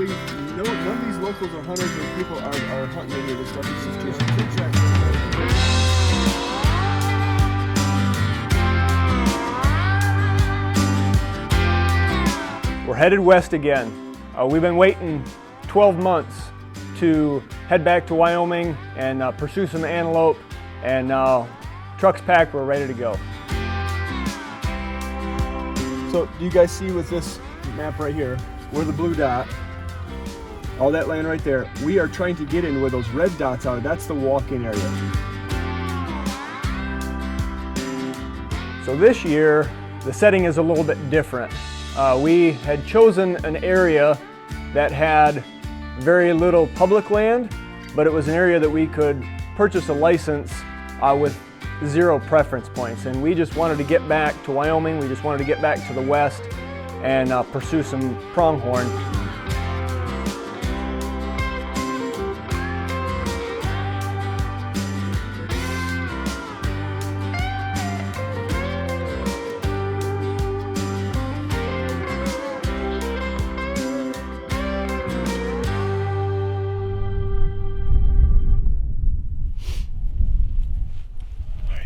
Luckily, none of these locals or hunters or people are hunting any of this stuff. It's just chit chat. We're headed west again. We've been waiting 12 months to head back to Wyoming and pursue some antelope, and now truck's packed, we're ready to go. So do you guys see with this map right here, where the blue dot, all that land right there, we are trying to get in where those red dots are. That's the walk-in area. So this year, the setting is a little bit different. We had chosen an area that had very little public land, but it was an area that we could purchase a license with 0 preference points. And we just wanted to get back to Wyoming, we just wanted to get back to the west and pursue some pronghorn.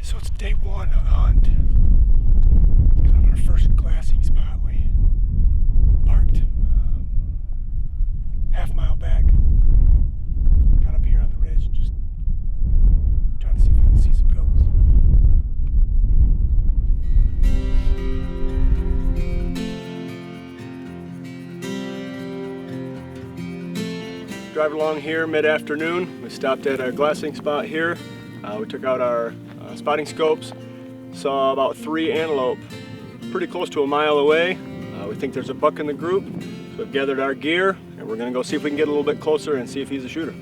So it's day one of the hunt. Kind of our first glassing spot. We parked half-mile back. Got up here on the ridge, just trying to see if we can see some goats. Driving along here mid-afternoon. We stopped at our glassing spot here. We took out our spotting scopes, saw about 3 antelope pretty close to a mile away. We think there's a buck in the group, so we've gathered our gear and we're going to go see if we can get a little bit closer and see if he's a shooter.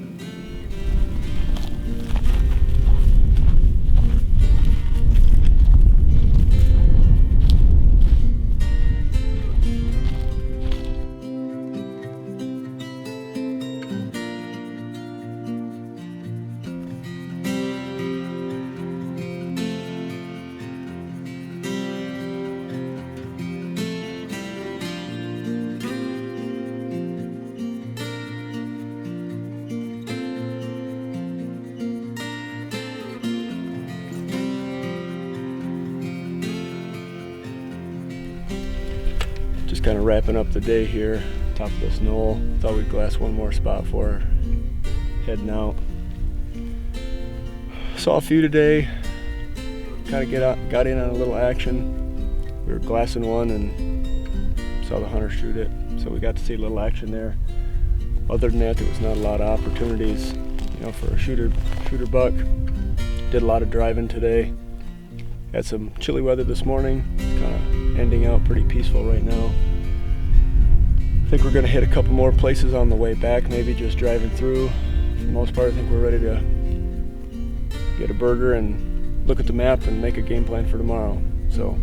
Just kind of wrapping up the day here, top of this knoll. Thought we'd glass one more spot for her. Heading out. Saw a few today. Kind of got in on a little action. We were glassing one and saw the hunter shoot it, so we got to see a little action there. Other than that, there was not a lot of opportunities, for a shooter buck. Did a lot of driving today. Had some chilly weather this morning. It's kind of ending out pretty peaceful right now. I think we're going to hit a couple more places on the way back, maybe just driving through. For the most part, I think we're ready to get a burger and look at the map and make a game plan for tomorrow. So,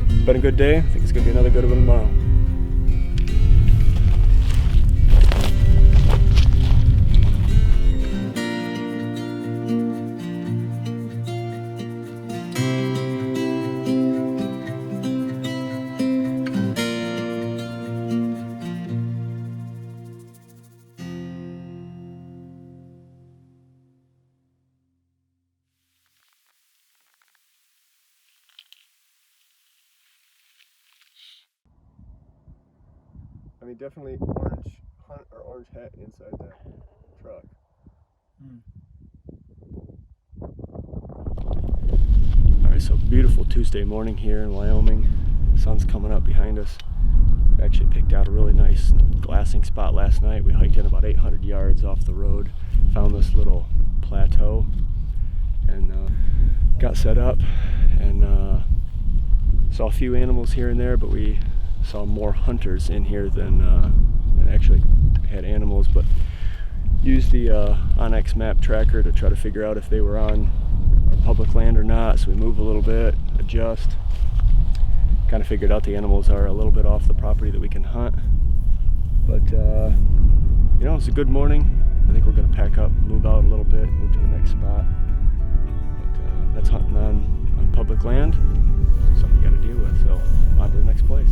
it's been a good day. I think it's going to be another good one tomorrow. I mean, definitely orange hunt or orange hat inside that truck. Alright, so beautiful Tuesday morning here in Wyoming. Sun's coming up behind us. We actually picked out a really nice glassing spot last night. We hiked in about 800 yards off the road, found this little plateau, and got set up and saw a few animals here and there, but we saw more hunters in here than actually had animals, but used the Onyx map tracker to try to figure out if they were on our public land or not. So we move a little bit, adjust, kind of figured out the animals are a little bit off the property that we can hunt. But it's a good morning. I think we're going to pack up, move out a little bit, move to the next spot. But that's hunting on public land, something you got to deal with. So on to the next place.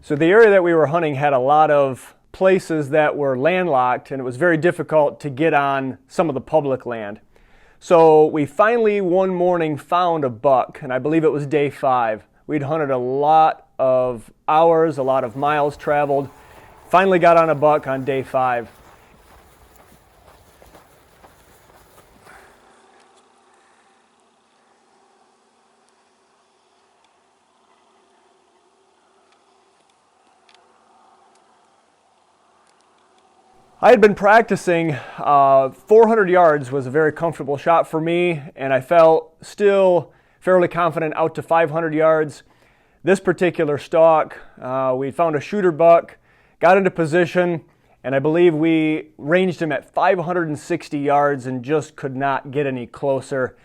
So the area that we were hunting had a lot of places that were landlocked, and it was very difficult to get on some of the public land. So we finally one morning found a buck, and I believe it was day 5. We'd hunted a lot of hours, a lot of miles traveled. Finally got on a buck on day 5. I had been practicing. 400 yards was a very comfortable shot for me, and I felt still fairly confident out to 500 yards. This particular stalk, we found a shooter buck, got into position, and I believe we ranged him at 560 yards and just could not get any closer.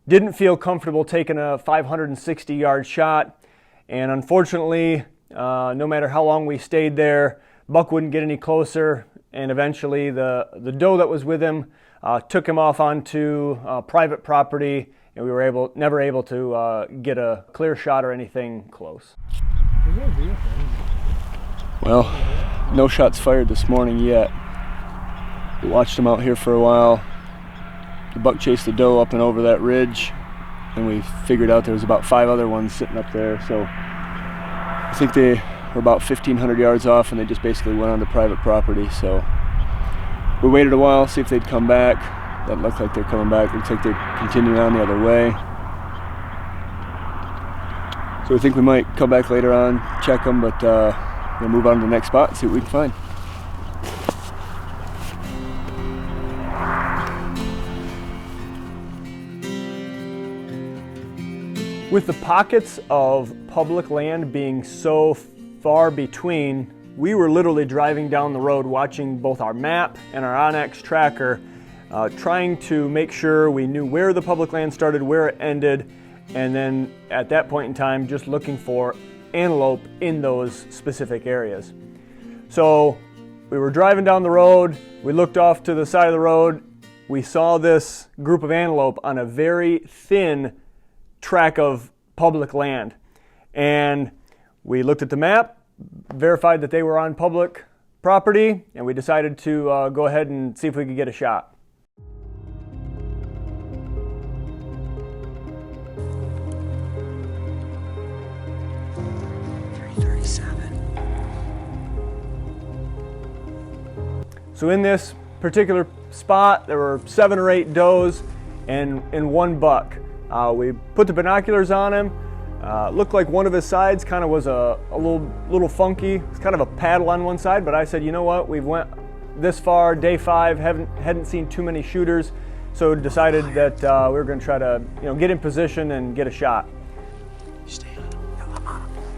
Didn't feel comfortable taking a 560 yard shot, and unfortunately, no matter how long we stayed there, buck wouldn't get any closer. And eventually the doe that was with him took him off onto private property, and we were never able to get a clear shot or anything close. Well, no shots fired this morning yet. We watched them out here for a while. The buck chased the doe up and over that ridge, and we figured out there was about 5 other ones sitting up there. So I think they were about 1,500 yards off, and they just basically went onto private property. So we waited a while, see if they'd come back. That looked like they're coming back. Looks like they're continuing on the other way. So we think we might come back later on, check them, but we'll move on to the next spot and see what we can find. With the pockets of public land being so far between, we were literally driving down the road watching both our map and our onX tracker, trying to make sure we knew where the public land started, where it ended, and then at that point in time just looking for antelope in those specific areas. So we were driving down the road, we looked off to the side of the road, we saw this group of antelope on a very thin tract of public land, and we looked at the map, verified that they were on public property, and we decided to go ahead and see if we could get a shot. So in this particular spot, there were 7 or 8 does and 1 buck. We put the binoculars on him. Looked like one of his sides kind of was a little funky. It's kind of a paddle on one side, but I said, you know what? We've went this far, day 5, hadn't seen too many shooters, so decided that we were going to try to get in position and get a shot.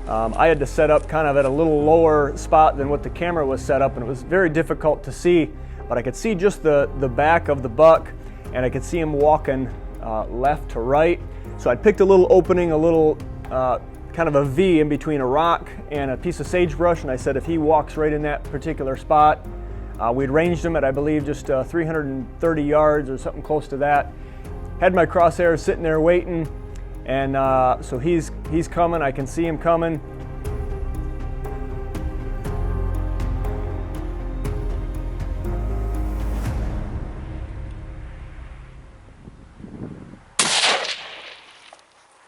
I had to set up kind of at a little lower spot than what the camera was set up, and it was very difficult to see, but I could see just the back of the buck, and I could see him walking left to right. So I picked a little opening, a little kind of a V in between a rock and a piece of sagebrush, and I said if he walks right in that particular spot, we'd ranged him at, I believe, just 330 yards or something close to that. Had my crosshairs sitting there waiting, and so he's coming. I can see him coming.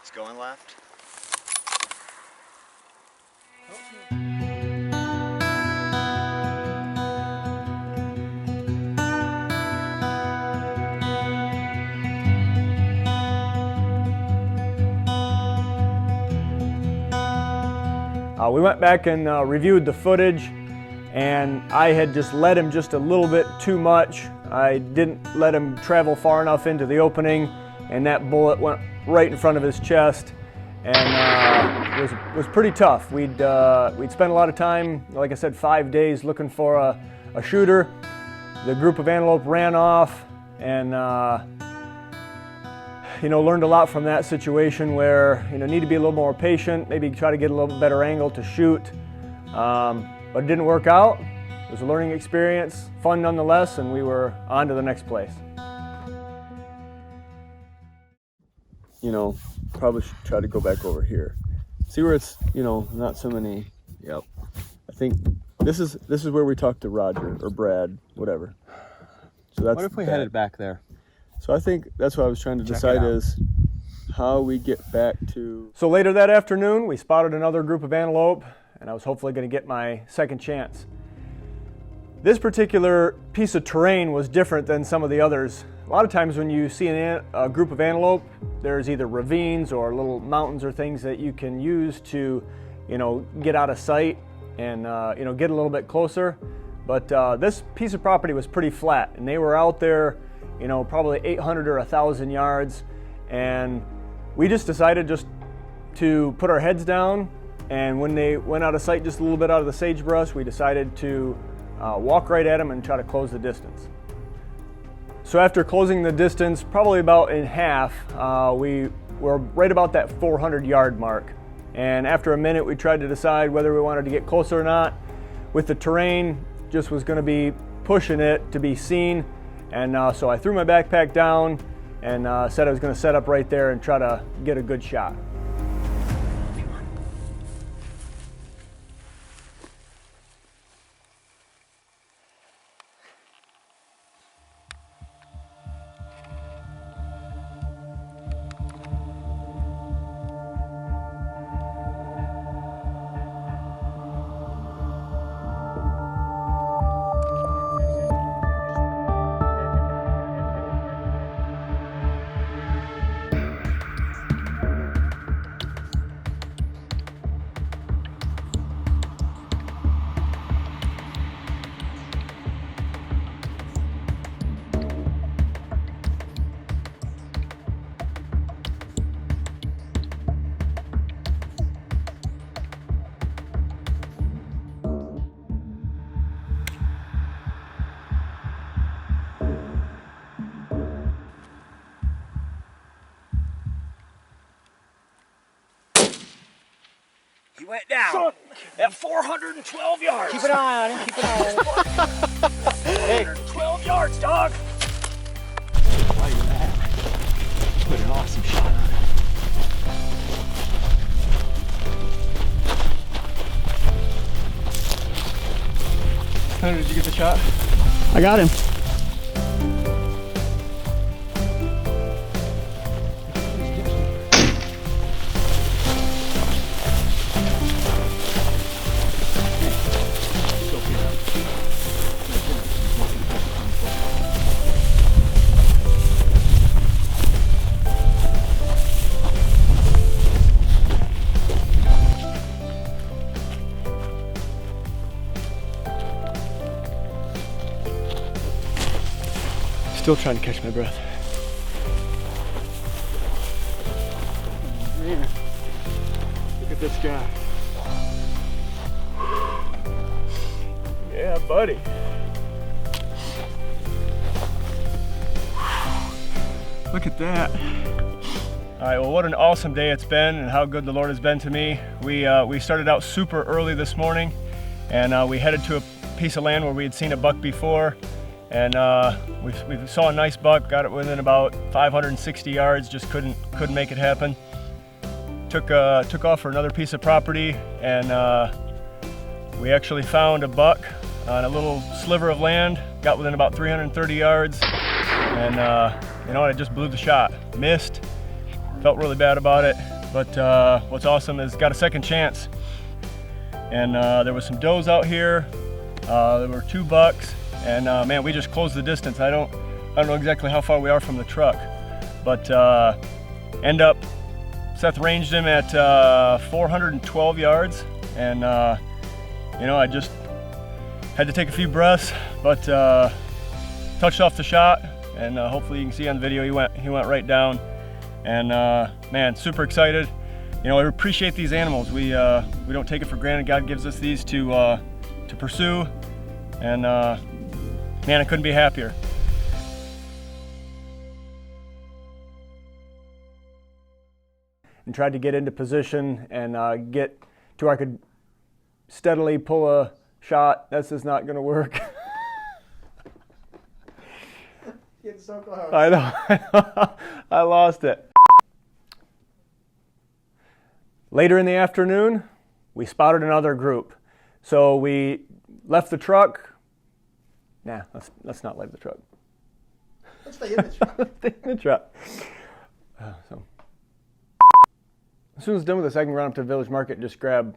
It's going left. We went back and reviewed the footage, and I had just let him just a little bit too much. I didn't let him travel far enough into the opening, and that bullet went right in front of his chest, and it was pretty tough. We'd spent a lot of time, like I said, 5 days looking for a shooter. The group of antelope ran off, and learned a lot from that situation where need to be a little more patient, maybe try to get a little better angle to shoot, but it didn't work out. It was a learning experience, fun nonetheless, and we were on to the next place. Probably should try to go back over here. See where it's, not so many Yep. I think this is where we talked to Roger or Brad, whatever. So that's What if we that. headed back there? So I think that's what I was trying to decide is how we get back to. So later that afternoon, we spotted another group of antelope, and I was hopefully going to get my second chance. This particular piece of terrain was different than some of the others. A lot of times when you see a group of antelope, there's either ravines or little mountains or things that you can use to, get out of sight and, get a little bit closer. But this piece of property was pretty flat, and they were out there, probably 800 or 1,000 yards. And we just decided to put our heads down, and when they went out of sight just a little bit out of the sagebrush, we decided to walk right at them and try to close the distance. So after closing the distance, probably about in half, we were right about that 400-yard mark. And after a minute, we tried to decide whether we wanted to get closer or not. With the terrain, just was going to be pushing it to be seen. And so I threw my backpack down and said I was going to set up right there and try to get a good shot. He went down at 412 yards. Keep an eye on him. Keep an eye on him. Hey, 12 yards, dog. Look at that. Put an awesome shot on it. Hunter, did you get the shot? I got him. Still trying to catch my breath. Man, look at this guy. Yeah, buddy. Look at that. All right, well, what an awesome day it's been and how good the Lord has been to me. We started out super early this morning, and we headed to a piece of land where we had seen a buck before. And we saw a nice buck, got it within about 560 yards, just couldn't make it happen. Took off for another piece of property, and we actually found a buck on a little sliver of land, got within about 330 yards, and I just blew the shot. Missed, felt really bad about it, but what's awesome is got a second chance. And there was some does out here, there were 2 bucks. And man, we just closed the distance. I don't know exactly how far we are from the truck, but Seth ranged him at 412 yards, and I just had to take a few breaths, but touched off the shot, and hopefully you can see on the video he went right down, and man, super excited. I appreciate these animals. We don't take it for granted. God gives us these to pursue, and man, I couldn't be happier. And tried to get into position and get to where I could steadily pull a shot. That's just not going to work. Getting so close. I know. I lost it. Later in the afternoon, we spotted another group. So we left the truck. Nah, let's not leave the truck. Let's stay in the truck. Stay in the truck. So as soon as it's done with this, I can run up to the village market and just grab.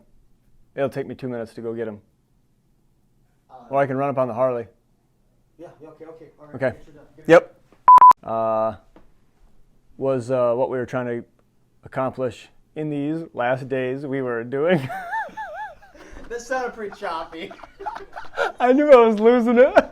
It'll take me 2 minutes to go get them. Or I can run up on the Harley. Yeah, okay. All right. Okay. Get your done. Yep. Was what we were trying to accomplish in these last days we were doing. This sounded pretty choppy. I knew I was losing it.